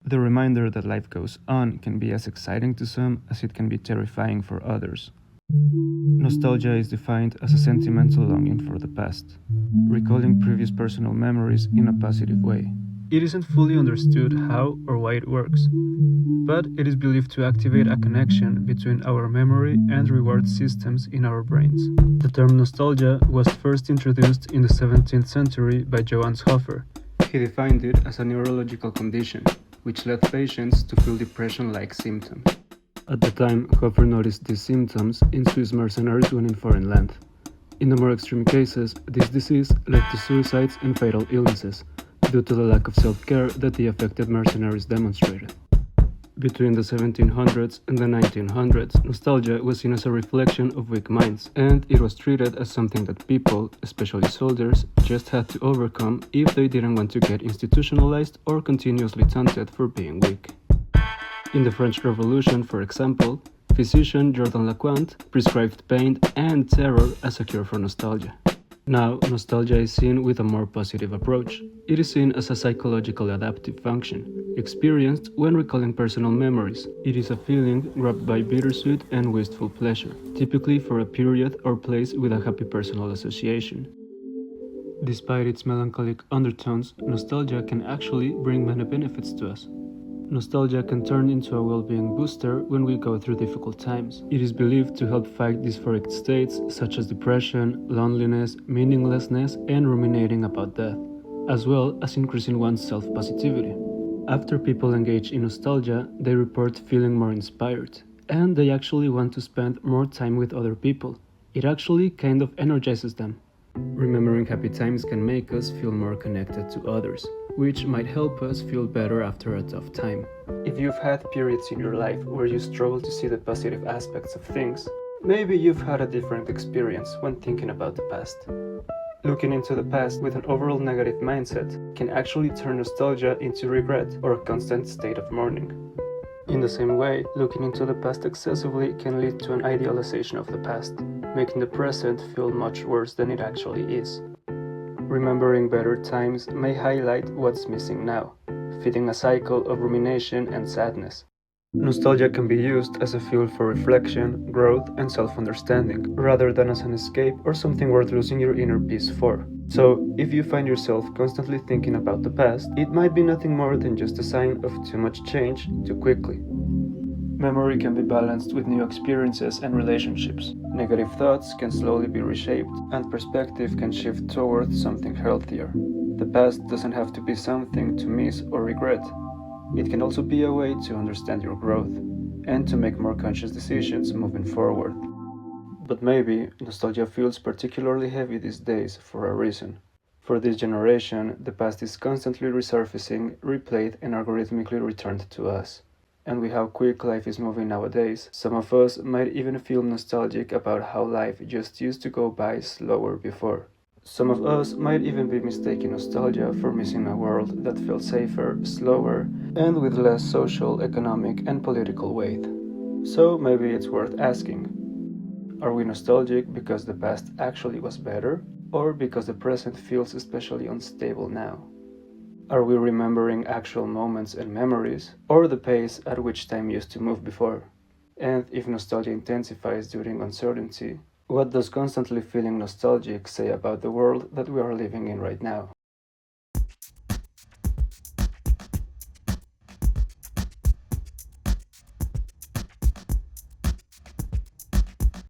The reminder that life goes on can be as exciting to some as it can be terrifying for others. Nostalgia is defined as a sentimental longing for the past, recalling previous personal memories in a positive way. It isn't fully understood how or why it works, but it is believed to activate a connection between our memory and reward systems in our brains. The term nostalgia was first introduced in the 17th century by Johannes Hofer. He defined it as a neurological condition, which led patients to feel depression-like symptoms. At the time, Hofer noticed these symptoms in Swiss mercenaries when in foreign land. In the more extreme cases, this disease led to suicides and fatal illnesses, due to the lack of self-care that the affected mercenaries demonstrated. Between the 1700s and the 1900s, nostalgia was seen as a reflection of weak minds, and it was treated as something that people, especially soldiers, just had to overcome if they didn't want to get institutionalized or continuously taunted for being weak. In the French Revolution, for example, physician Jordan Laquant prescribed pain and terror as a cure for nostalgia. Now, nostalgia is seen with a more positive approach. It is seen as a psychological adaptive function, experienced when recalling personal memories. It is a feeling grabbed by bittersweet and wistful pleasure, typically for a period or place with a happy personal association. Despite its melancholic undertones, nostalgia can actually bring many benefits to us. Nostalgia can turn into a well-being booster when we go through difficult times. It is believed to help fight dysphoric states such as depression, loneliness, meaninglessness, and ruminating about death, as well as increasing one's self-positivity. After people engage in nostalgia, they report feeling more inspired, and they actually want to spend more time with other people. It actually kind of energizes them. Remembering happy times can make us feel more connected to others, which might help us feel better after a tough time. If you've had periods in your life where you struggle to see the positive aspects of things, maybe you've had a different experience when thinking about the past. Looking into the past with an overall negative mindset can actually turn nostalgia into regret or a constant state of mourning. In the same way, looking into the past excessively can lead to an idealization of the past, making the present feel much worse than it actually is. Remembering better times may highlight what's missing now, feeding a cycle of rumination and sadness. Nostalgia can be used as a fuel for reflection, growth, and self-understanding, rather than as an escape or something worth losing your inner peace for. So, if you find yourself constantly thinking about the past, it might be nothing more than just a sign of too much change too quickly. Memory can be balanced with new experiences and relationships. Negative thoughts can slowly be reshaped, and perspective can shift towards something healthier. The past doesn't have to be something to miss or regret. It can also be a way to understand your growth, and to make more conscious decisions moving forward. But maybe nostalgia feels particularly heavy these days for a reason. For this generation, the past is constantly resurfacing, replayed, and algorithmically returned to us. And with how quick life is moving nowadays, some of us might even feel nostalgic about how life just used to go by slower before. Some of us might even be mistaking nostalgia for missing a world that felt safer, slower, and with less social, economic, and political weight. So maybe it's worth asking, are we nostalgic because the past actually was better, or because the present feels especially unstable now? Are we remembering actual moments and memories, or the pace at which time used to move before? And if nostalgia intensifies during uncertainty, what does constantly feeling nostalgic say about the world that we are living in right now?